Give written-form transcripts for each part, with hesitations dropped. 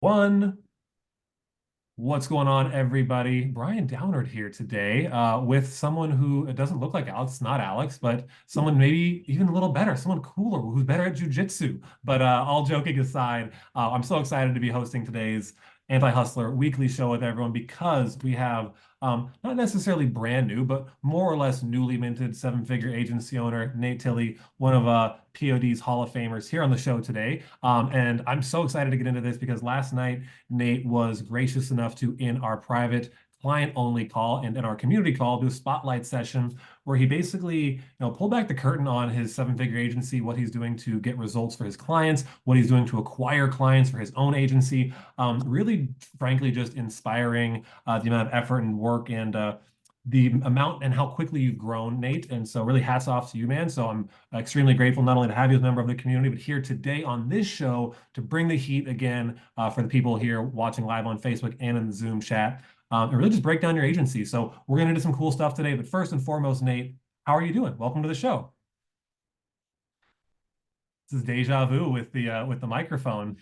One. What's going on, everybody? Brian Downard here today with someone who it doesn't look like Alex, not Alex, but someone maybe even a little better, someone cooler who's better at jujitsu. But all joking aside, I'm so excited to be hosting today's Anti-Hustler weekly show with everyone because we have not necessarily brand new, but more or less newly minted seven-figure agency owner Nate Tilley, one of POD's Hall of Famers, here on the show today. And I'm so excited to get into this because last night Nate was gracious enough to, in our private client-only call and in our community call, do a spotlight session where he basically, pulled back the curtain on his seven-figure agency, what he's doing to get results for his clients, what he's doing to acquire clients for his own agency. Really, frankly, just inspiring the amount of effort and work and the amount and how quickly you've grown, Nate. And so really hats off to you, man. So I'm extremely grateful not only to have you as a member of the community, but here today on this show to bring the heat again for the people here watching live on Facebook and in the Zoom chat, and really just break down your agency. So we're going to do some cool stuff today. But first and foremost, Nate, how are you doing? Welcome to the show. This is deja vu with the microphone.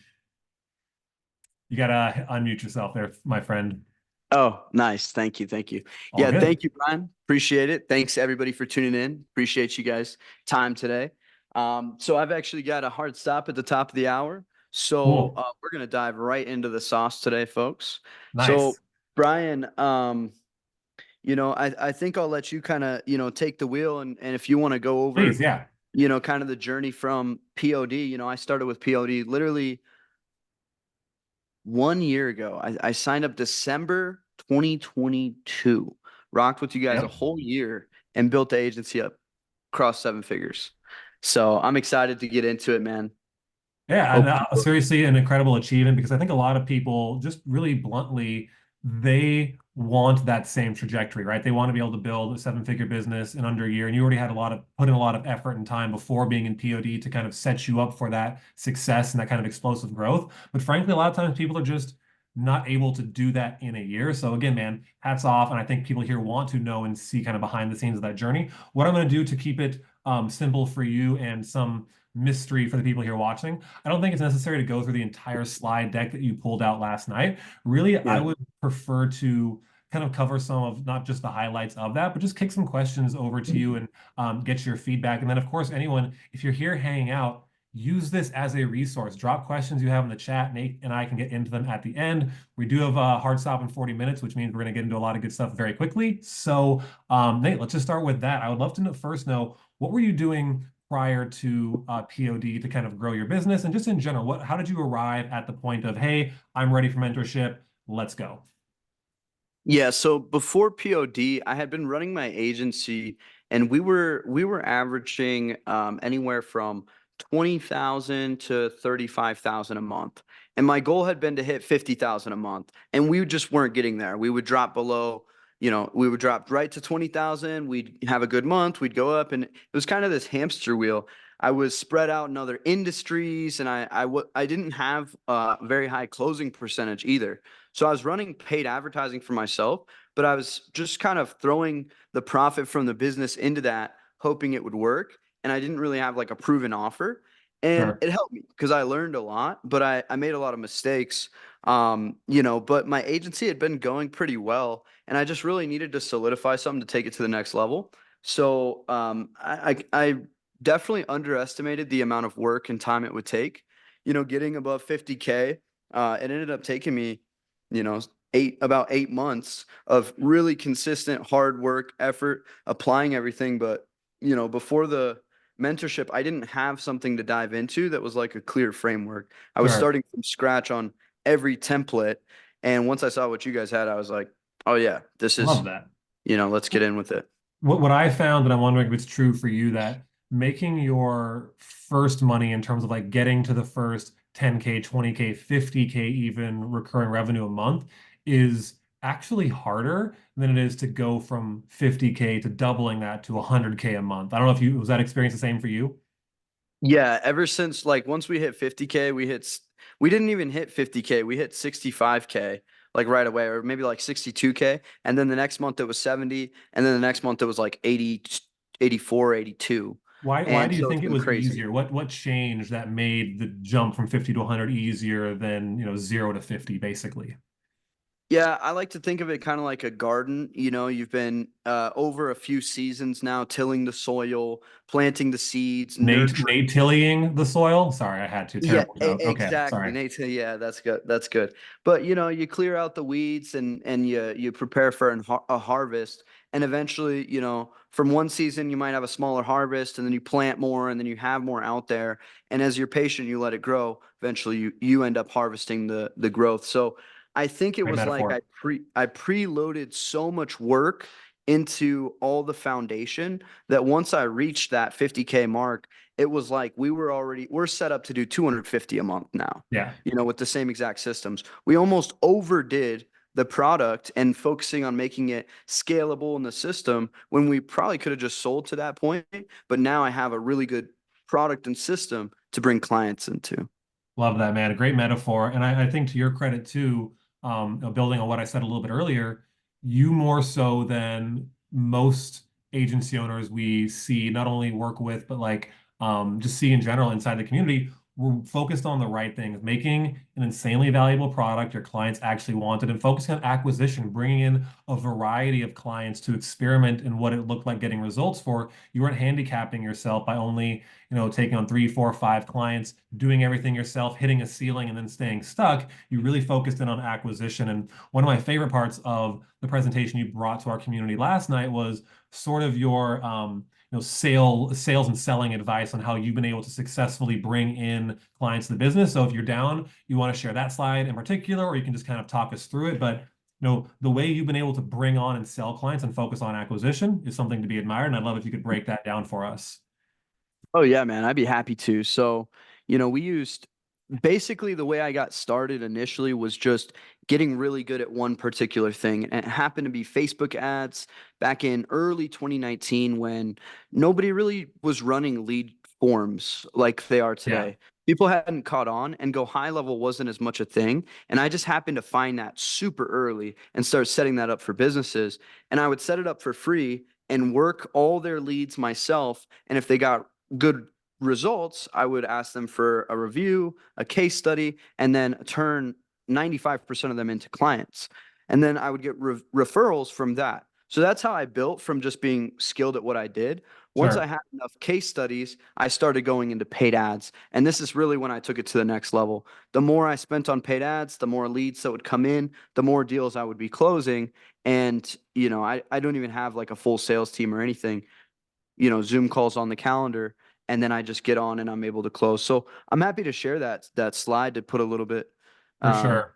You gotta unmute yourself there, my friend. Oh, nice. Thank you. Thank you. All Yeah, good. thank you, Brian. Appreciate it. Thanks everybody for tuning in. Appreciate you guys' time today. So I've actually got a hard stop at the top of the hour. So Cool. we're gonna dive right into the sauce today, folks. So Nice. Brian, I think I'll let you kind of, take the wheel and if you want to go over, Please, yeah. kind of the journey from POD. I started with POD literally 1 year ago. I signed up December 2022, rocked with you guys a Yep. whole year and built the agency up across seven figures. So I'm excited to get into it, man. Yeah, and Open book. seriously, an incredible achievement because I think a lot of people, just really bluntly, they want that same trajectory, right? They want to be able to build a seven-figure business in under a year, and you already had put in a lot of effort and time before being in POD to kind of set you up for that success and that kind of explosive growth. But frankly, a lot of times people are just not able to do that in a year. So again, man, hats off, and I think people here want to know and see kind of behind the scenes of that journey. What I'm going to do to keep it simple for you and some mystery for the people here watching. I don't think it's necessary to go through the entire slide deck that you pulled out last night. Really, I Yeah. would prefer to kind of cover some of not just the highlights of that, but just kick some questions over to you and get your feedback. And then, of course, anyone, if you're here hanging out, use this as a resource. Drop questions you have in the chat. Nate and I can get into them at the end. We do have a hard stop in 40 minutes, which means we're going to get into a lot of good stuff very quickly. So, Nate, let's just start with that. I would love to first know what were you doing prior to POD to kind of grow your business? And just in general, how did you arrive at the point of, hey, I'm ready for mentorship, let's go? Yeah, so before POD, I had been running my agency and we were averaging anywhere from 20,000 to 35,000 a month. And my goal had been to hit 50,000 a month. And we just weren't getting there. We would drop below, we would drop right to 20,000. We'd have a good month, we'd go up, and it was kind of this hamster wheel. I was spread out in other industries and I didn't have a very high closing percentage either. So I was running paid advertising for myself, but I was just kind of throwing the profit from the business into that, hoping it would work. And I didn't really have like a proven offer. And Sure. it helped me because I learned a lot, but I made a lot of mistakes. But my agency had been going pretty well, and I just really needed to solidify something to take it to the next level. So I definitely underestimated the amount of work and time it would take. Getting above 50K, it ended up taking me you know, about 8 months of really consistent hard work, effort, applying everything. But, before the mentorship, I didn't have something to dive into that was like a clear framework. I was Sure. starting from scratch on every template. And once I saw what you guys had, I was like, oh yeah, this is, Love that. let's get in with it. What I found, and I'm wondering if it's true for you, that making your first money in terms of like getting to the first 10K, 20K, 50K even recurring revenue a month is actually harder than it is to go from 50K to doubling that to 100K a month. I don't know if was that experience the same for you? Yeah, ever since like once we hit 50K, we didn't even hit 50K. We hit 65K like right away, or maybe like 62K. And then the next month it was 70, and then the next month it was like 80, 84, 82. Why And do you so it's think it been was crazy. easier? What changed that made the jump from 50 to 100 easier than, 0 to 50 basically? Yeah, I like to think of it kind of like a garden. You know, you've been over a few seasons now tilling the soil, planting the seeds, nurturing. Nate tilling the soil? Sorry, I had to. Yeah, Terrible joke. Okay, exactly. sorry. Nate, yeah, that's good. That's good. But you know, you clear out the weeds and you prepare for a harvest, and eventually, you know, from one season you might have a smaller harvest, and then you plant more, and then you have more out there. And as you're patient, you let it grow. Eventually, you end up harvesting the growth. So I think it Great was like metaphor. I preloaded so much work into all the foundation that once I reached that 50K mark, it was like we're set up to do 250 a month now, Yeah. you know, with the same exact systems. We almost overdid the product and focusing on making it scalable in the system when we probably could have just sold to that point. But now I have a really good product and system to bring clients into. Love that, man. A great metaphor. And I think to your credit too, building on what I said a little bit earlier, you more so than most agency owners we see not only work with, but like just see in general inside the community, we're focused on the right things, making an insanely valuable product your clients actually wanted and focusing on acquisition, bringing in a variety of clients to experiment in what it looked like getting results for. You weren't handicapping yourself by only taking on three, four, five clients, doing everything yourself, hitting a ceiling, and then staying stuck. You really focused in on acquisition. And one of my favorite parts of the presentation you brought to our community last night was sort of your sales and selling advice on how you've been able to successfully bring in clients to the business. So if you're down, you want to share that slide in particular, or you can just kind of talk us through it. But the way you've been able to bring on and sell clients and focus on acquisition is something to be admired. And I'd love if you could break that down for us. Oh yeah, man, I'd be happy to. So, you know, we used basically the way I got started initially was just getting really good at one particular thing. And it happened to be Facebook ads back in early 2019 when nobody really was running lead forms like they are Yeah, today. People hadn't caught on and go high level wasn't as much a thing. And I just happened to find that super early and start setting that up for businesses. And I would set it up for free and work all their leads myself. And if they got good results, I would ask them for a review, a case study, and then turn 95% of them into clients. And then I would get referrals from that. So that's how I built from just being skilled at what I did. Once I sure. had enough case studies, I started going into paid ads. And this is really when I took it to the next level. The more I spent on paid ads, the more leads that would come in, the more deals I would be closing. And, you know, I don't even have like a full sales team or anything, you know, Zoom calls on the calendar, and then I just get on and I'm able to close. So I'm happy to share that slide to put a little bit For um, sure.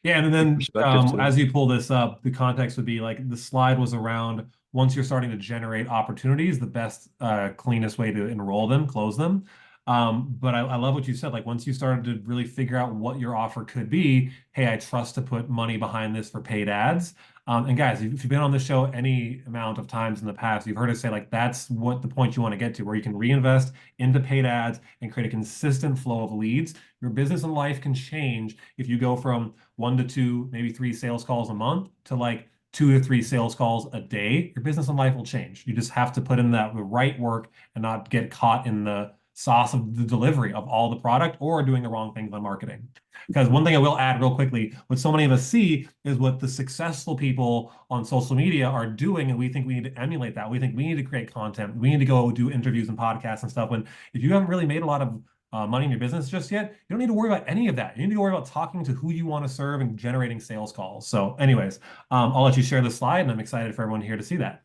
Yeah, and then perspective to it. as you pull this up, the context would be like the slide was around once you're starting to generate opportunities, the best, cleanest way to enroll them, close them. But I love what you said. Like once you started to really figure out what your offer could be, hey, I trust to put money behind this for paid ads. And guys, if you've been on the show any amount of times in the past, you've heard us say like that's what the point you want to get to, where you can reinvest into paid ads and create a consistent flow of leads. Your business and life can change if you go from one to two, maybe three sales calls a month to like two to three sales calls a day. Your business and life will change. You just have to put in the right work and not get caught in the sauce of the delivery of all the product or doing the wrong things on marketing. Because one thing I will add real quickly, what so many of us see is what the successful people on social media are doing, and we think we need to emulate that. We think we need to create content. We need to go do interviews and podcasts and stuff. When if you haven't really made a lot of money in your business just yet, you don't need to worry about any of that. You need to worry about talking to who you want to serve and generating sales calls. So, anyways, I'll let you share the slide, and I'm excited for everyone here to see that.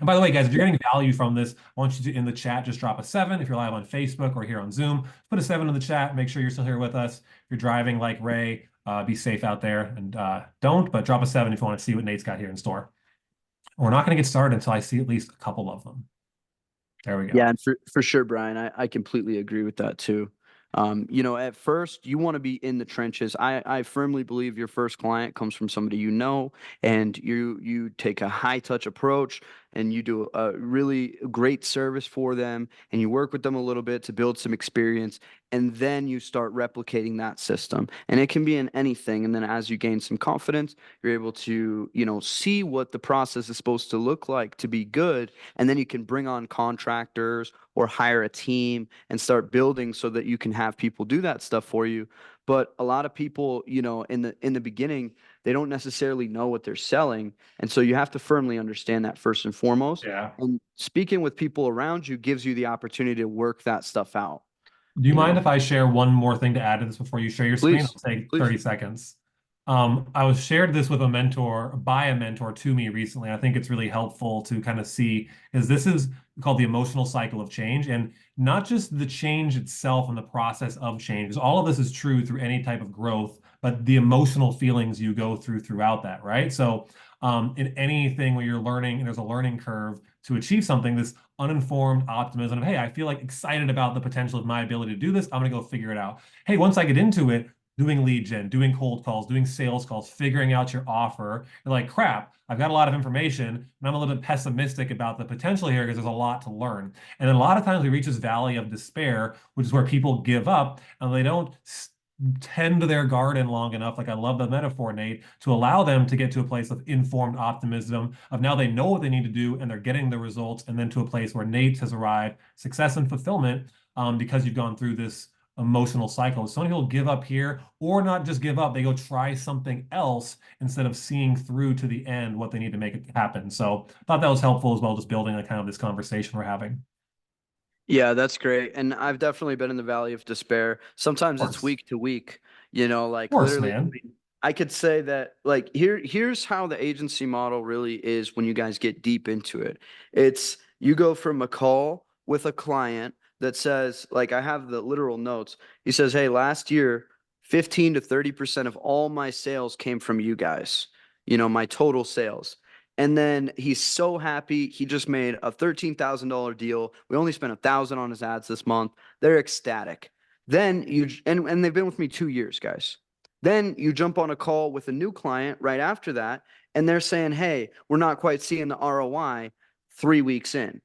And by the way, guys, if you're getting value from this, I want you to in the chat just drop a seven. If you're live on Facebook or here on Zoom, put a seven in the chat. Make sure you're still here with us. If you're driving like Ray, be safe out there and don't, but drop a seven if you want to see what Nate's got here in store. We're not going to get started until I see at least a couple of them. There we go. Yeah, and for sure, Brian, I completely agree with that too. You know, at first you want to be in the trenches. I firmly believe your first client comes from somebody you know, and you take a high touch approach, and you do a really great service for them and you work with them a little bit to build some experience, and then you start replicating that system. And it can be in anything. And then as you gain some confidence, you're able to, see what the process is supposed to look like to be good. And then you can bring on contractors or hire a team and start building so that you can have people do that stuff for you. But a lot of people, in the beginning, they don't necessarily know what they're selling. And so you have to firmly understand that first and foremost. Yeah. And speaking with people around you gives you the opportunity to work that stuff out, Do you you mind know. if I share one more thing to add to this before you share your screen? Please, I'll take please. 30 seconds. I was shared this with a mentor by a mentor to me recently. I think it's really helpful to kind of see, because this is called the emotional cycle of change, and not just the change itself and the process of change, because all of this is true through any type of growth, but the emotional feelings you go through throughout that, right? So, in anything where you're learning and there's a learning curve to achieve something, this uninformed optimism of, hey, I feel like excited about the potential of my ability to do this. I'm going to go figure it out. Hey, once I get into it, doing lead gen, doing cold calls, doing sales calls, figuring out your offer. You're like, crap, I've got a lot of information and I'm a little bit pessimistic about the potential here because there's a lot to learn. And then a lot of times we reach this valley of despair, which is where people give up and they don't tend to their garden long enough. Like I love the metaphor, Nate, to allow them to get to a place of informed optimism of now they know what they need to do and they're getting the results, and then to a place where Nate has arrived, success and fulfillment, because you've gone through this emotional cycle. So many people give up here, or not just give up, they go try something else instead of seeing through to the end what they need to make it happen. So I thought that was helpful as well, just building a kind of this conversation we're having. Yeah, that's great. And I've definitely been in the valley of despair. Sometimes Of it's course. week to week, Of like course, literally, man. I could say that like here's how the agency model really is when you guys get deep into it. It's you go from a call with a client that says, like I have the literal notes. He says, "Hey, last year, 15 to 30% of all my sales came from you guys. My total sales." And then he's so happy. He just made a $13,000 deal. We only spent 1,000 on his ads this month. They're ecstatic. Then and they've been with me 2 years, guys. Then you jump on a call with a new client right after that, and they're saying, "Hey, we're not quite seeing the ROI 3 weeks in."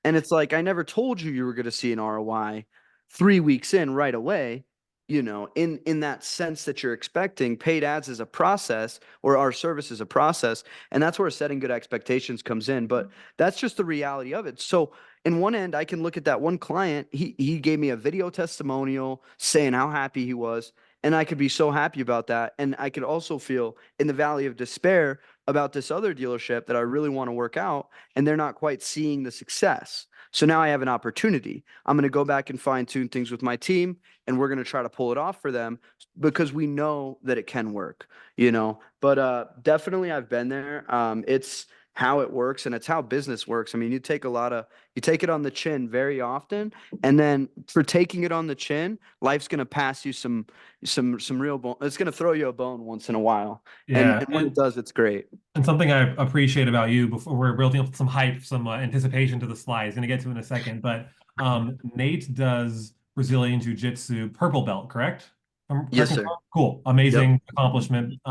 And it's like, I never told you were going to see an ROI 3 weeks in right away. In that sense that you're expecting, paid ads is a process, or our service is a process. And that's where setting good expectations comes in. But that's just the reality of it. So in one end, I can look at that one client. He gave me a video testimonial saying how happy he was. And I could be so happy about that. And I could also feel in the valley of despair about this other dealership that I really want to work out, and they're not quite seeing the success. So now I have an opportunity. I'm going to go back and fine tune things with my team, and we're going to try to pull it off for them because we know that it can work. But definitely I've been there. It's how it works, and it's how business works. I mean, you take it on the chin very often, and then for taking it on the chin, life's going to pass you some real bone. It's going to throw you a bone once in a while. And Yeah. and when it does, it's great. And something I appreciate about you before we're building up some hype, some anticipation to the slides, going to get to in a second. But Nate does Brazilian Jiu-Jitsu purple belt, correct? Yes, Correct me if I'm sir. wrong? Cool, Yep. amazing accomplishment.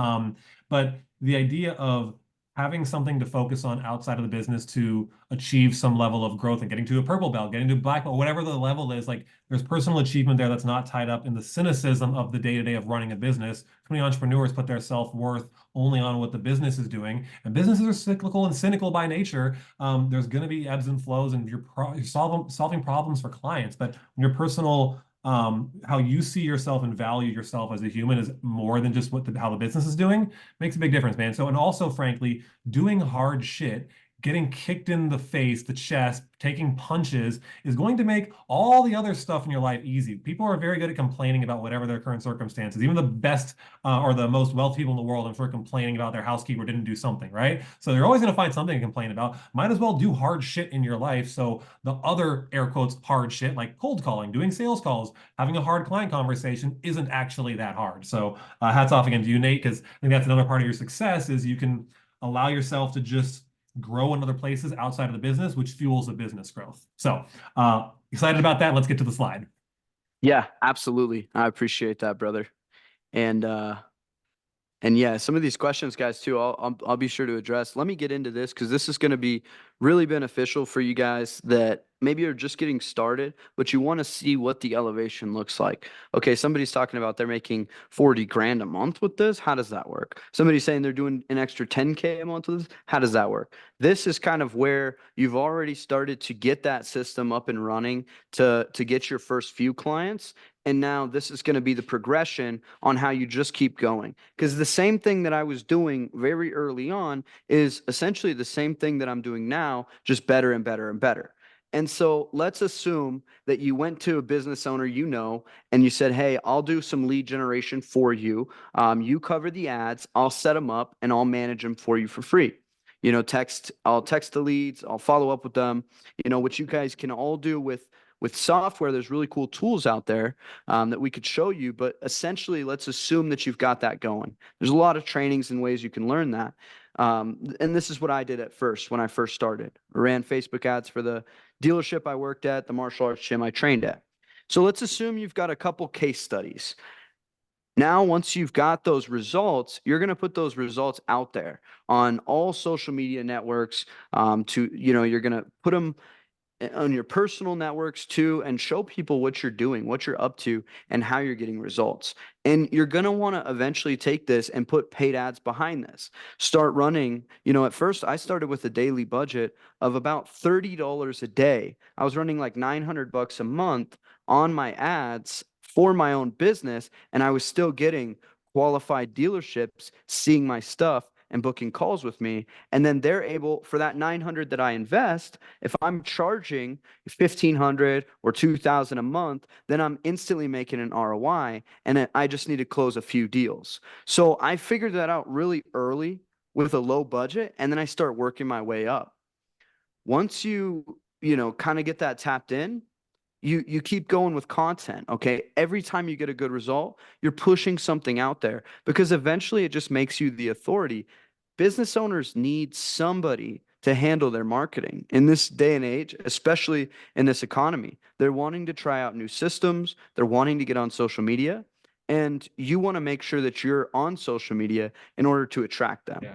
But the idea of having something to focus on outside of the business to achieve some level of growth and getting to a purple belt, getting to a black belt, whatever the level is, like there's personal achievement there that's not tied up in the cynicism of the day-to-day of running a business. Too many entrepreneurs put their self-worth only on what the business is doing, and businesses are cyclical and cynical by nature. There's going to be ebbs and flows, and you're solving problems for clients. But when your personal how you see yourself and value yourself as a human is more than just how the business is doing, makes a big difference, man. So, and also, frankly, doing hard shit, getting kicked in the face, the chest, taking punches is going to make all the other stuff in your life easy. People are very good at complaining about whatever their current circumstances. Even the best or the most wealthy people in the world, I'm sure, complaining about their housekeeper didn't do something, right? So you're always going to find something to complain about. Might as well do hard shit in your life. So the other air quotes hard shit, like cold calling, doing sales calls, having a hard client conversation, isn't actually that hard. So hats off again to you, Nate, because I think that's another part of your success is you can allow yourself to just grow in other places outside of the business, which fuels the business growth. So excited about that. Let's get to the slide. Yeah, absolutely. I appreciate that, brother. And And yeah, some of these questions, guys, too, I'll be sure to address. Let me get into this because this is going to be really beneficial for you guys that maybe are just getting started, but you want to see what the elevation looks like. Okay, somebody's talking about they're making 40 grand a month with this. How does that work? Somebody's saying they're doing an extra 10K a month with this. How does that work? This is kind of where you've already started to get that system up and running to get your first few clients. And now this is going to be the progression on how you just keep going. Because the same thing that I was doing very early on is essentially the same thing that I'm doing now, just better and better and better. And so let's assume that you went to a business owner you know, and you said, hey, I'll do some lead generation for you. You cover the ads, I'll set them up, and I'll manage them for you for free. You know, I'll text the leads, I'll follow up with them, you know, which you guys can all do with software. There's really cool tools out there that we could show you, but essentially let's assume that you've got that going. There's a lot of trainings and ways you can learn that. And this is what I did at first when I first started. I ran Facebook ads for the dealership I worked at, the martial arts gym I trained at. So let's assume you've got a couple case studies. Now, once you've got those results, you're going to put those results out there on all social media networks. You're going to put them on your personal networks too, and show people what you're doing, what you're up to, and how you're getting results. And you're going to want to eventually take this and put paid ads behind this. Start running, at first I started with a daily budget of about $30 a day. I was running like 900 bucks a month on my ads for my own business, and I was still getting qualified dealerships seeing my stuff and booking calls with me. And then they're able, for that 900 that I invest, if I'm charging 1,500 or 2,000 a month, then I'm instantly making an ROI, and I just need to close a few deals. So I figured that out really early with a low budget, and then I start working my way up. Once you kind of get that tapped in, you keep going with content. Okay, every time you get a good result, you're pushing something out there, because eventually it just makes you the authority. Business owners need somebody to handle their marketing in this day and age, especially in this economy. They're wanting to try out new systems, they're wanting to get on social media, and you want to make sure that you're on social media in order to attract them. Yeah.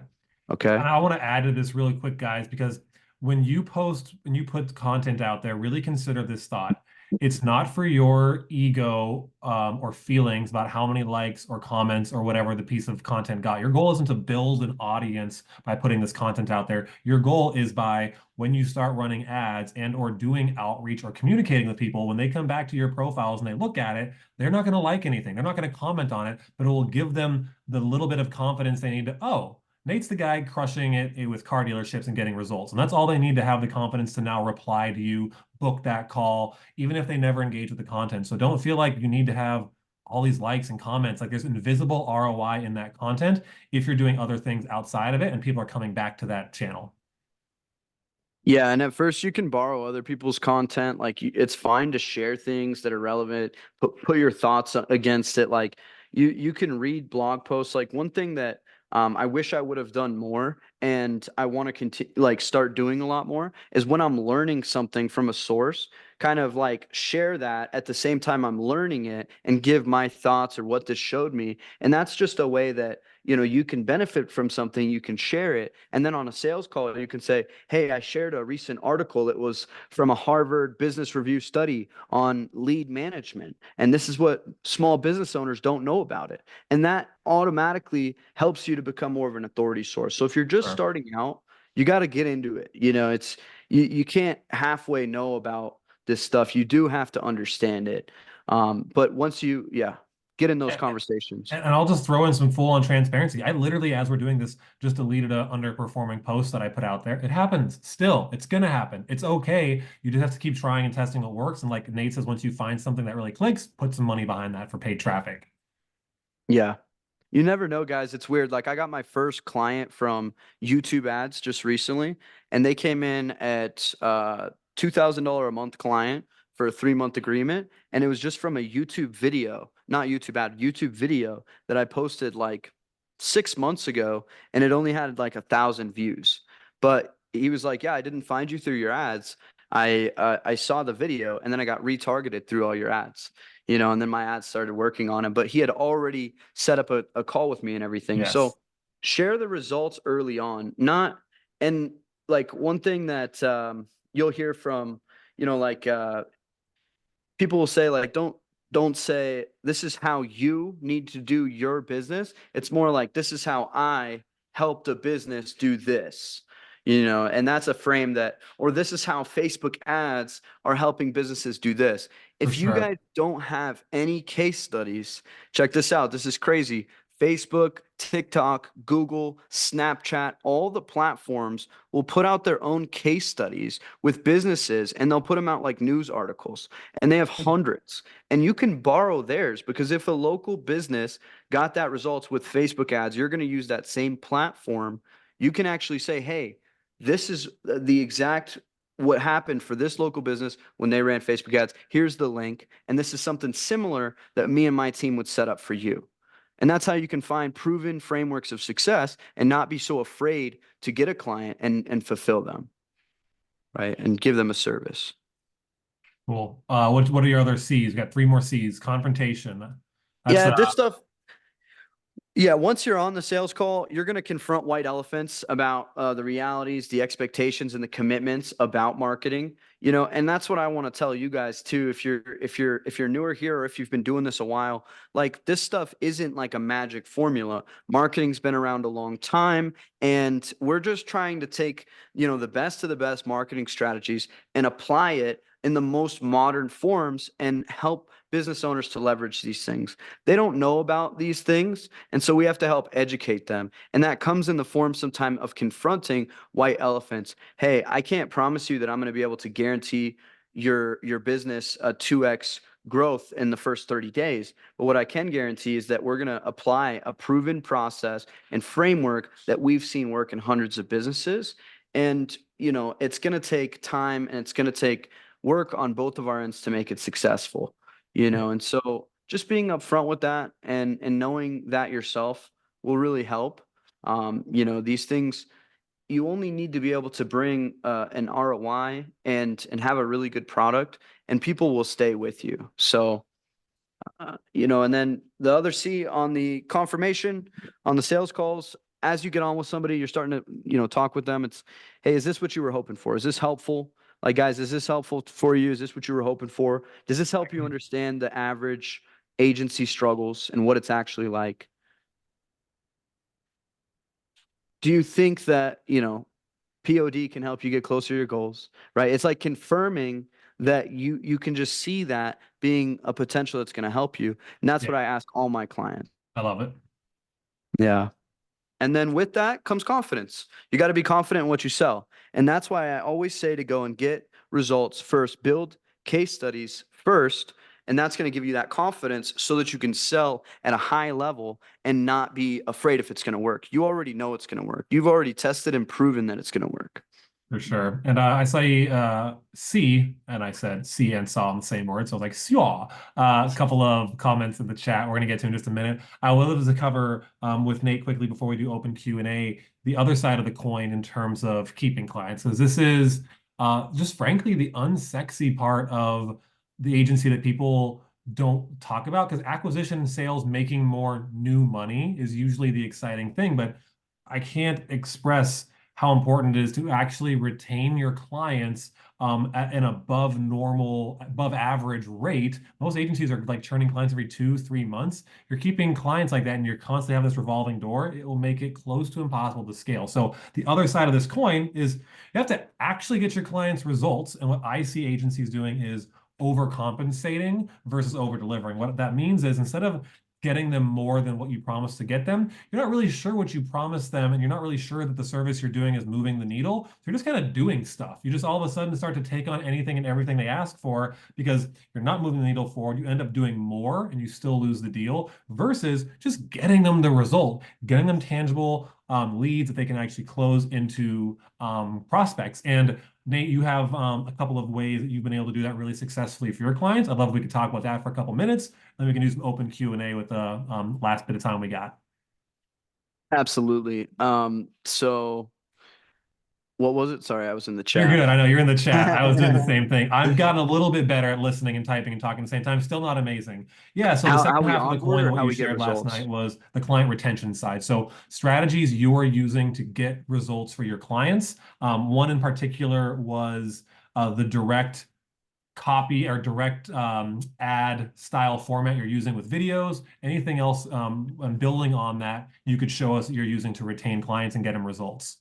Okay. And I want to add to this really quick, guys, because when you put content out there, really consider this thought. It's not for your ego or feelings about how many likes or comments or whatever the piece of content got. Your goal isn't to build an audience by putting this content out there. Your goal is by when you start running ads and or doing outreach or communicating with people, when they come back to your profiles and they look at it, they're not going to like anything. They're not going to comment on it, but it will give them the little bit of confidence they need to, oh, Nate's the guy crushing it with car dealerships and getting results. And that's all they need to have the confidence to now reply to you, book that call, even if they never engage with the content. So don't feel like you need to have all these likes and comments. Like there's invisible ROI in that content if you're doing other things outside of it and people are coming back to that channel. Yeah, and at first you can borrow other people's content. Like it's fine to share things that are relevant. Put your thoughts against it. Like you can read blog posts. Like one thing that I wish I would have done more, and I want to continue like start doing a lot more, is when I'm learning something from a source, kind of like share that at the same time I'm learning it and give my thoughts or what this showed me. And that's just a way that you can benefit from something, you can share it. And then on a sales call, you can say, hey, I shared a recent article that was from a Harvard Business Review study on lead management. And this is what small business owners don't know about it. And that automatically helps you to become more of an authority source. So if you're just Sure. starting out, you got to get into it. It's you can't halfway know about this stuff. You do have to understand it. But once you get in those conversations. And I'll just throw in some full-on transparency. I literally, as we're doing this, just deleted an underperforming post that I put out there. It happens still. It's gonna happen. It's okay. You just have to keep trying and testing what works. And like Nate says, once you find something that really clicks, put some money behind that for paid traffic. Yeah. You never know, guys. It's weird. Like I got my first client from YouTube ads just recently, and they came in at $2,000 a month client for a 3-month agreement. And it was just from a YouTube video, not YouTube ad, YouTube video that I posted like 6 months ago, and it only had like 1,000 views. But he was like, yeah, I didn't find you through your ads. I saw the video, and then I got retargeted through all your ads. and then my ads started working on him, but he had already set up a call with me and everything. Yes. So share the results early on, not, and like one thing that, you'll hear from, like, people will say like, don't say this is how you need to do your business. It's more like this is how I helped a business do this. And that's a frame that, or this is how Facebook ads are helping businesses do this. For If you sure. guys don't have any case studies, check this out. This is crazy. Facebook, TikTok, Google, Snapchat, all the platforms will put out their own case studies with businesses, and they'll put them out like news articles, and they have hundreds. And you can borrow theirs, because if a local business got that results with Facebook ads, you're going to use that same platform. You can actually say, hey, this is the exact what happened for this local business when they ran Facebook ads. Here's the link. And this is something similar that me and my team would set up for you. And that's how you can find proven frameworks of success and not be so afraid to get a client and fulfill them, right? And give them a service. Cool. What are your other C's? We got three more C's. Confrontation. That's Yeah, this stuff. Yeah, once you're on the sales call, you're going to confront white elephants about the realities, the expectations, and the commitments about marketing. And that's what I want to tell you guys too. If you're newer here, or if you've been doing this a while, like this stuff isn't like a magic formula. Marketing's been around a long time, and we're just trying to take the best of the best marketing strategies and apply it in the most modern forms and help business owners to leverage these things. They don't know about these things, and so we have to help educate them. And that comes in the form sometime of confronting white elephants. Hey, I can't promise you that I'm going to be able to guarantee your business a 2x growth in the first 30 days. But what I can guarantee is that we're going to apply a proven process and framework that we've seen work in hundreds of businesses. And, it's going to take time, and it's going to take work on both of our ends to make it successful. And so just being upfront with that and knowing that yourself will really help. These things, you only need to be able to bring an ROI and have a really good product, and people will stay with you. So, and then the other C on the confirmation, on the sales calls, as you get on with somebody, you're starting to, talk with them. It's, hey, is this what you were hoping for? Is this helpful? Like, guys, is this helpful for you? Is this what you were hoping for? Does this help you understand the average agency struggles and what it's actually like? Do you think that, POD can help you get closer to your goals, right? It's like confirming that you can just see that being a potential that's going to help you. And that's yeah, what I ask all my clients. I love it. Yeah. And then with that comes confidence. You got to be confident in what you sell. And that's why I always say to go and get results first, build case studies first. And that's going to give you that confidence so that you can sell at a high level and not be afraid if it's going to work. You already know it's going to work. You've already tested and proven that it's going to work. For sure. And I saw you see, and I said see and saw in the same word. So I was like, saw. A couple of comments in the chat. We're going to get to in just a minute. I will love to cover with Nate quickly before we do open Q&A, the other side of the coin in terms of keeping clients. Because this is just frankly the unsexy part of the agency that people don't talk about, because acquisition and sales, making more new money is usually the exciting thing. But I can't express how important it is to actually retain your clients at an above normal, above average rate. Most agencies are like churning clients every 2, 3 months. You're keeping clients like that, and you're constantly have this revolving door. It will make it close to impossible to scale. So the other side of this coin is you have to actually get your clients results. And what I see agencies doing is overcompensating versus over delivering. What that means is, instead of getting them more than what you promised to get them, you're not really sure what you promised them, and you're not really sure that the service you're doing is moving the needle. So you're just kind of doing stuff. You just all of a sudden start to take on anything and everything they ask for, because you're not moving the needle forward. You end up doing more and you still lose the deal, versus just getting them the result, getting them tangible leads that they can actually close into prospects. And Nate, you have a couple of ways that you've been able to do that really successfully for your clients. I'd love if we could talk about that for a couple minutes. Then we can do some open Q&A with the last bit of time we got. Absolutely. So What was it? Sorry, I was in the You're chat. good. I know you're in the chat. I was doing the same thing. I've gotten a little bit better at listening and typing and talking at the same time. Still not amazing. Yeah. So the How second we half of the onboard coin, or what how you we get shared last night results? was the client retention side. So strategies you're using to get results for your clients. One in particular was the direct copy or direct ad style format you're using with videos. Anything else and building on that, you could show us that you're using to retain clients and get them results.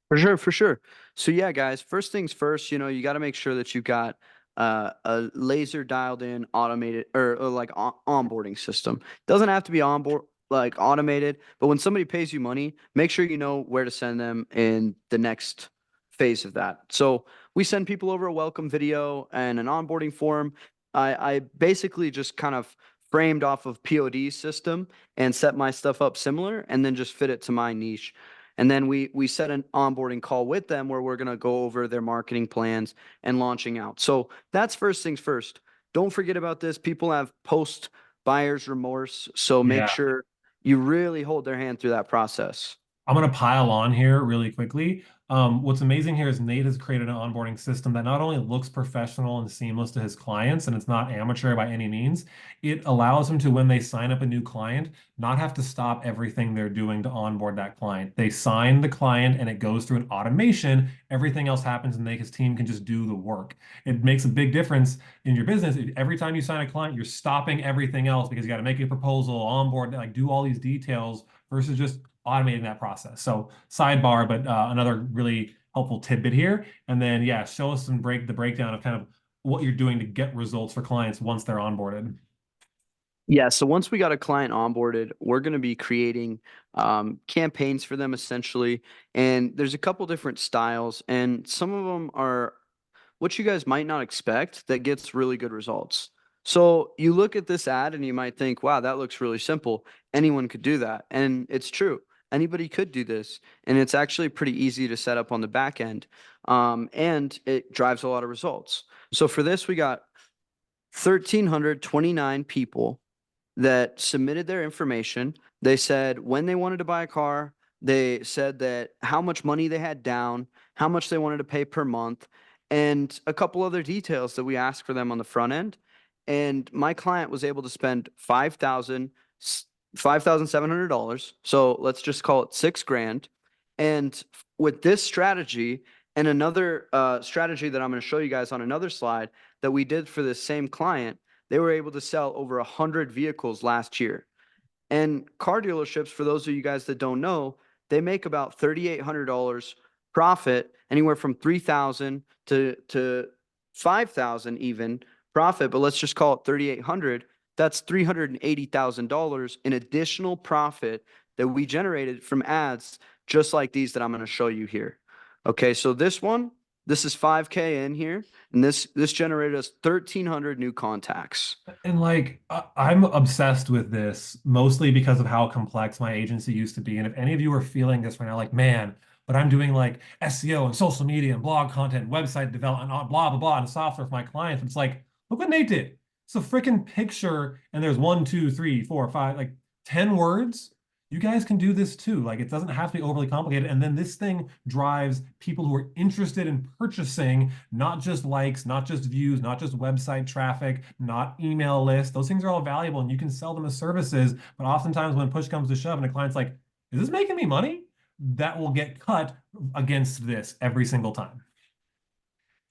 For sure, for sure. So yeah, guys, first things first, you got to make sure that you've got a laser dialed in automated or like onboarding system. Doesn't have to be onboard like automated, but when somebody pays you money, make sure you know where to send them in the next phase of that. So we send people over a welcome video and an onboarding form. I basically just kind of framed off of POD system and set my stuff up similar and then just fit it to my niche. And then we set an onboarding call with them where we're going to go over their marketing plans and launching out. So that's first things first. Don't forget about this. People have post buyer's remorse. So make Yeah. sure you really hold their hand through that process. I'm going to pile on here really quickly. What's amazing here is Nate has created an onboarding system that not only looks professional and seamless to his clients, and it's not amateur by any means, it allows them to, when they sign up a new client, not have to stop everything they're doing to onboard that client. They sign the client and it goes through an automation. Everything else happens and Nate, his team can just do the work. It makes a big difference in your business. Every time you sign a client, you're stopping everything else because you got to make a proposal, onboard, like do all these details versus just automating that process. So sidebar, but another really helpful tidbit here. And then, yeah, show us some the breakdown of kind of what you're doing to get results for clients once they're onboarded. Yeah, so once we got a client onboarded, we're going to be creating campaigns for them essentially. And there's a couple different styles, and some of them are what you guys might not expect that gets really good results. So you look at this ad and you might think, wow, that looks really simple. Anyone could do that. And it's true. Anybody could do this. And it's actually pretty easy to set up on the back end. And it drives a lot of results. So for this, we got 1,329 people that submitted their information. They said when they wanted to buy a car, they said that how much money they had down, how much they wanted to pay per month, and a couple other details that we asked for them on the front end. And my client was able to spend $5,700. So let's just call it 6 grand. And with this strategy and another strategy that I'm going to show you guys on another slide that we did for this same client, they were able to sell over 100 vehicles last year. And car dealerships, for those of you guys that don't know, they make about $3,800 profit, anywhere from 3,000 to 5,000 even profit. But let's just call it 3,800. That's $380,000 in additional profit that we generated from ads, just like these that I'm going to show you here. Okay, so this is 5K in here, and this generated us 1,300 new contacts. And like, I'm obsessed with this mostly because of how complex my agency used to be. And if any of you are feeling this right now, like, man, but I'm doing like SEO and social media and blog content, website development, blah, blah, blah, and software for my clients. It's like, look what Nate did. It's a freaking picture, and there's one, two, three, four, five, like 10 words. You guys can do this too. Like, it doesn't have to be overly complicated. And then this thing drives people who are interested in purchasing, not just likes, not just views, not just website traffic, not email lists. Those things are all valuable and you can sell them as services. But oftentimes when push comes to shove and a client's like, is this making me money? That will get cut against this every single time.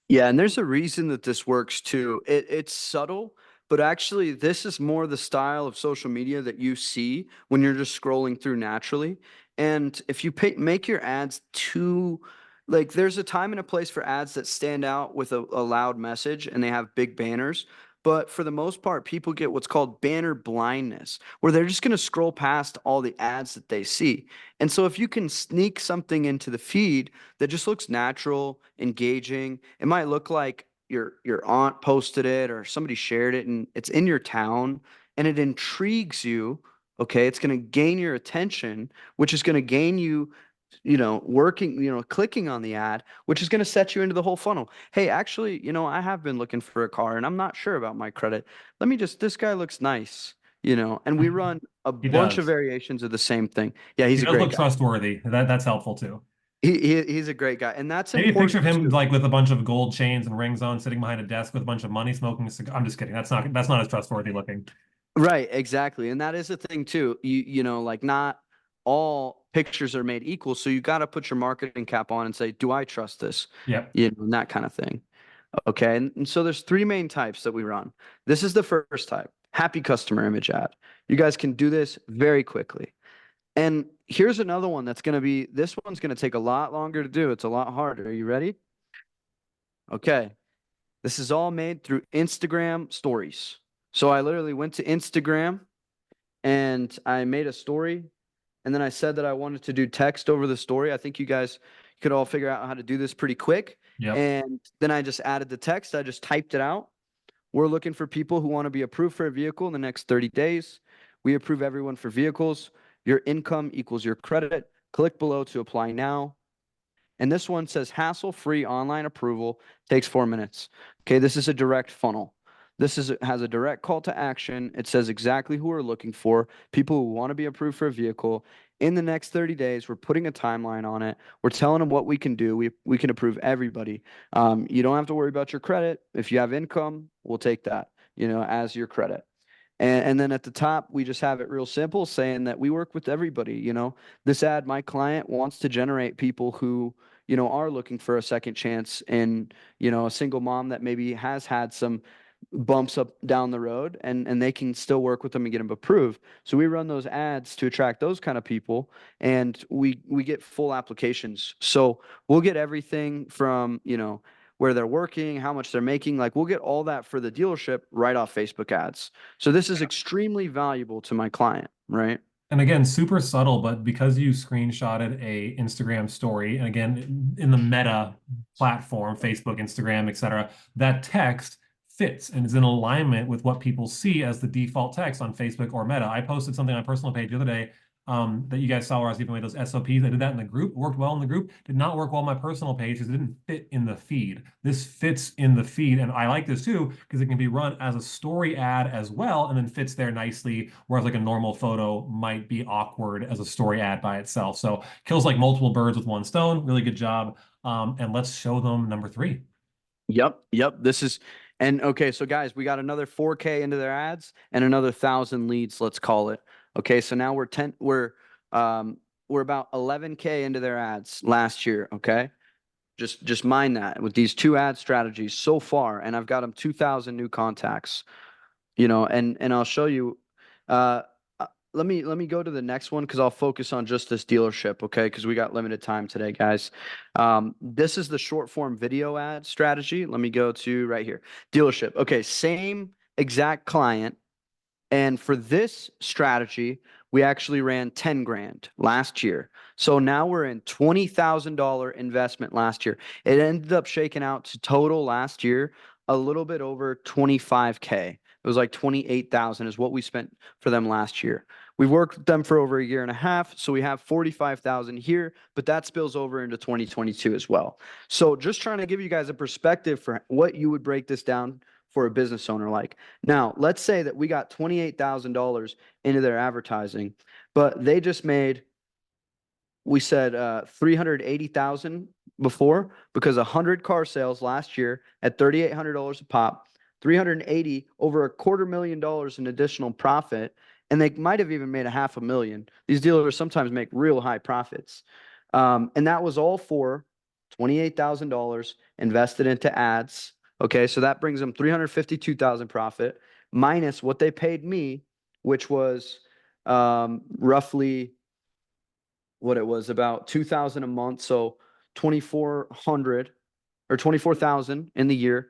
Yeah, and there's a reason that this works too. It's subtle, but actually, this is more the style of social media that you see when you're just scrolling through naturally. And if you make your ads too, like, there's a time and a place for ads that stand out with a loud message and they have big banners. But for the most part, people get what's called banner blindness, where they're just going to scroll past all the ads that they see. And so if you can sneak something into the feed that just looks natural, engaging. It might look like your aunt posted it or somebody shared it and it's in your town and it intrigues you. Okay, it's going to gain your attention, which is going to gain you, working, clicking on the ad, which is going to set you into the whole funnel. Hey, actually, I have been looking for a car and I'm not sure about my credit. This guy looks nice, and we run a He bunch of does. variations of the same thing. Yeah, He he's a does great look guy. trustworthy. That's helpful too. He's a great guy, and that's Maybe a picture of important him too. like with a bunch of gold chains and rings on, sitting behind a desk with a bunch of money, smoking a cigar. I'm just kidding. That's not as trustworthy looking. Right, exactly. And that is the thing too. Like not all pictures are made equal. So you got to put your marketing cap on and say, do I trust this? Yeah. And that kind of thing. Okay. And so there's three main types that we run. This is the first type, happy customer image ad. You guys can do this very quickly. And here's another one this one's going to take a lot longer to do. It's a lot harder. Are you ready? Okay. This is all made through Instagram stories. So I literally went to Instagram and I made a story, and then I said that I wanted to do text over the story. I think you guys could all figure out how to do this pretty quick. Yep. And then I just added the text. I just typed it out. We're looking for people who want to be approved for a vehicle in the next 30 days. We approve everyone for vehicles. Your income equals your credit. Click below to apply now. And this one says hassle-free online approval takes 4 minutes. Okay, this is a direct funnel. Has a direct call to action. It says exactly who we're looking for, people who want to be approved for a vehicle. In the next 30 days, we're putting a timeline on it. We're telling them what we can do. We can approve everybody. You don't have to worry about your credit. If you have income, we'll take that, as your credit. And then at the top, we just have it real simple saying that we work with everybody. This ad, my client wants to generate people who, are looking for a second chance, and, a single mom that maybe has had some bumps up down the road, and they can still work with them and get them approved. So we run those ads to attract those kind of people, and we get full applications. So we'll get everything from, where they're working, how much they're making. Like we'll get all that for the dealership right off Facebook ads. So this is extremely valuable to my client, right? And again, super subtle, but because you screenshotted a Instagram story, and again, in the Meta platform, Facebook, Instagram, etc., that text fits and is in alignment with what people see as the default text on Facebook or Meta. I posted something on my personal page the other day that you guys saw where I was giving away those SOPs. I did that in the group, worked well in the group, did not work well on my personal page because it didn't fit in the feed. This fits in the feed, and I like this too because it can be run as a story ad as well and then fits there nicely, whereas like a normal photo might be awkward as a story ad by itself. So kills like multiple birds with one stone. Really good job. And let's show them number three. Yep. And okay, so guys, we got another 4K into their ads and another 1,000 leads, let's call it. Okay, so now we're about 11K into their ads last year. Okay, just mind that with these two ad strategies so far, and I've got them 2,000 new contacts. And I'll show you. Uh, let me go to the next one because I'll focus on just this dealership, okay? Because we got limited time today, guys. This is the short form video ad strategy. Let me go to right here, dealership. Okay, same exact client, and for this strategy, we actually ran 10 grand last year. So now we're in $20,000 investment last year. It ended up shaking out to total last year a little bit over 25K. It was like 28,000 is what we spent for them last year. We've worked with them for over a year and a half, so we have 45,000 here, but that spills over into 2022 as well. So just trying to give you guys a perspective for what you would break this down for a business owner like. Now, let's say that we got $28,000 into their advertising, but they just made, we said 380,000 before, because 100 car sales last year at $3,800 a pop, 380 over $250,000 in additional profit, and they might have even made $500,000. These dealers sometimes make real high profits, and that was all for $28,000 invested into ads. Okay, so that brings them 352,000 profit minus what they paid me, which was roughly what it was, about 2,000 a month, so 2,400 or 24,000 in the year.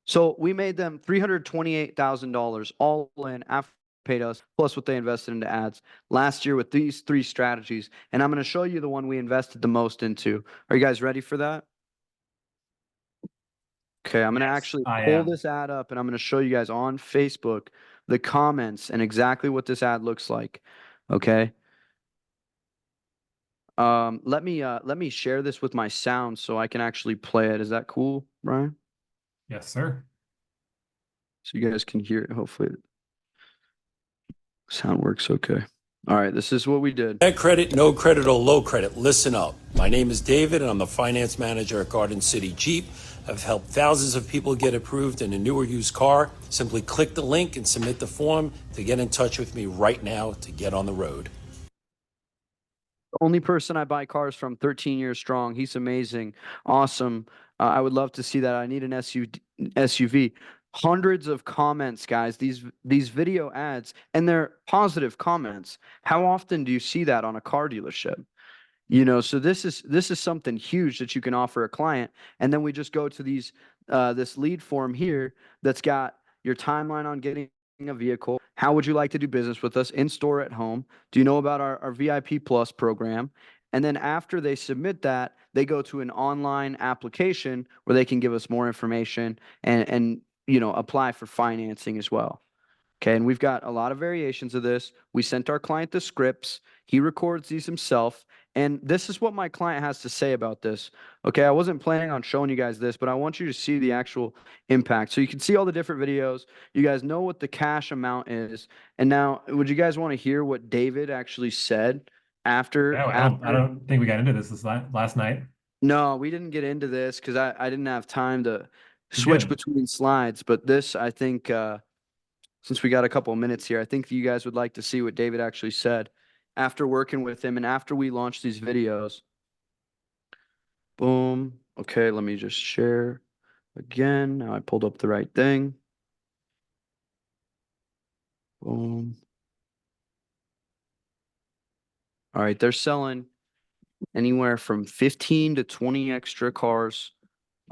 So we made them $328,000 all in after they paid us, plus what they invested into ads last year with these three strategies. And I'm going to show you the one we invested the most into. Are you guys ready for that? Okay, I'm going to Yes, actually I pull am. this ad up and I'm going to show you guys on Facebook the comments and exactly what this ad looks like. Okay. Let me share this with my sound so I can actually play it. Is that cool, Brian? Yes, sir. So you guys can hear it. Hopefully, sound works okay. All right, this is what we did. Bad credit, no credit, or low credit. Listen up. My name is David, and I'm the finance manager at Garden City Jeep. I've helped thousands of people get approved in a new or used car. Simply click the link and submit the form to get in touch with me right now to get on the road. Only person I buy cars from, 13 years strong. He's amazing. Awesome. I would love to see that. I need an SUV. Hundreds of comments, guys. These video ads, and they're positive comments. How often do you see that on a car dealership? So this is something huge that you can offer a client. And then we just go to this lead form here that's got your timeline on getting a vehicle. How would you like to do business with us in store, at home? Do you know about our VIP Plus program? And then after they submit that, they go to an online application where they can give us more information and apply for financing as well. Okay, and we've got a lot of variations of this. We sent our client the scripts. He records these himself. And this is what my client has to say about this. Okay, I wasn't planning on showing you guys this, but I want you to see the actual impact. So you can see all the different videos. You guys know what the cash amount is. And now, would you guys want to hear what David actually said after? Yeah, I don't think we got into this last night. No, we didn't get into this because I didn't have time to We switch did. between slides. But this, I think, since we got a couple of minutes here, I think you guys would like to see what David actually said after working with him and after we launched these videos. Boom. Okay, let me just share again. Now I pulled up the right thing. Boom. All right, they're selling anywhere from 15 to 20 extra cars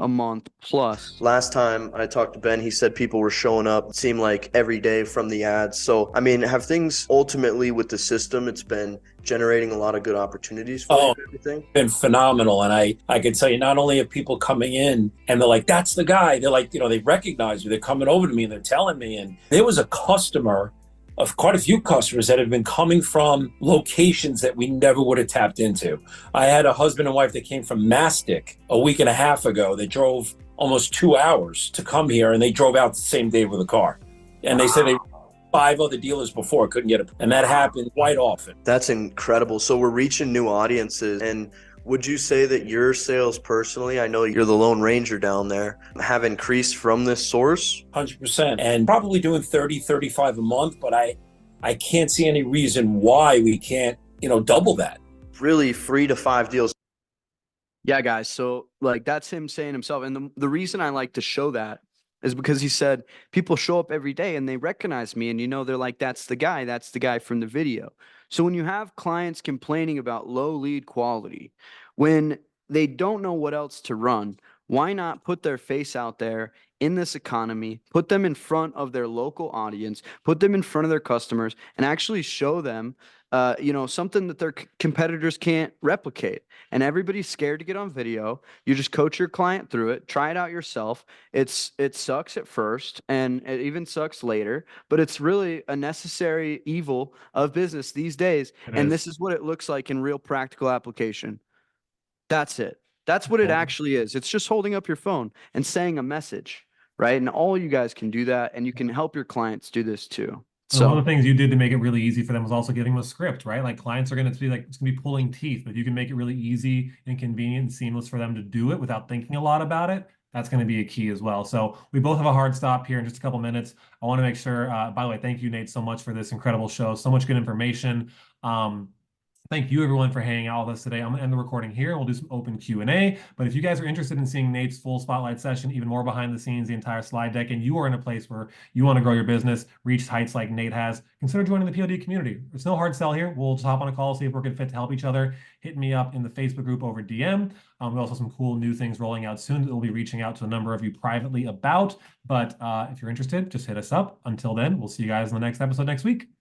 a month plus. Last time I talked to Ben, he said people were showing up, it seemed like every day from the ads. So, I mean, have things ultimately with the system, it's been generating a lot of good opportunities for you and everything? Been phenomenal. And I can tell you, not only are people coming in and they're like, that's the guy. They're like, they recognize me. They're coming over to me and they're telling me. And there was a customer of quite a few customers that have been coming from locations that we never would have tapped into. I had a husband and wife that came from Mastic a week and a half ago. They drove almost 2 hours to come here, and they drove out the same day with a car. And they said they 5 other dealers before couldn't get it. And that happened quite often. That's incredible. So we're reaching new audiences. And would you say that your sales personally, I know you're the Lone Ranger down there, have increased from this source? 100%. And probably doing 30, 35 a month, but I can't see any reason why we can't, double that. Really 3 to 5 deals. Yeah, guys. So that's him saying himself. And the reason I like to show that is because he said people show up every day and they recognize me and they're like, that's the guy from the video. So when you have clients complaining about low lead quality, when they don't know what else to run, why not put their face out there in this economy, put them in front of their local audience, put them in front of their customers, and actually show them something that their competitors can't replicate. And everybody's scared to get on video. You just coach your client through it, try it out yourself. It sucks at first and it even sucks later, but it's really a necessary evil of business these days. And this is what it looks like in real practical application. That's it. That's what it actually is. It's just holding up your phone and saying a message, right? And all you guys can do that, and you can help your clients do this too. So one of the things you did to make it really easy for them was also giving them a script, right? Like clients are going to be like, it's going to be pulling teeth, but you can make it really easy and convenient and seamless for them to do it without thinking a lot about it. That's going to be a key as well. So we both have a hard stop here in just a couple minutes. I want to make sure, by the way, thank you, Nate, so much for this incredible show. So much good information. Thank you, everyone, for hanging out with us today. I'm going to end the recording here. We'll do some open Q&A. But if you guys are interested in seeing Nate's full spotlight session, even more behind the scenes, the entire slide deck, and you are in a place where you want to grow your business, reach heights like Nate has, consider joining the POD community. It's no hard sell here. We'll just hop on a call, see if we're a good fit to help each other. Hit me up in the Facebook group over DM. We also have some cool new things rolling out soon that we'll be reaching out to a number of you privately about. But if you're interested, just hit us up. Until then, we'll see you guys in the next episode next week.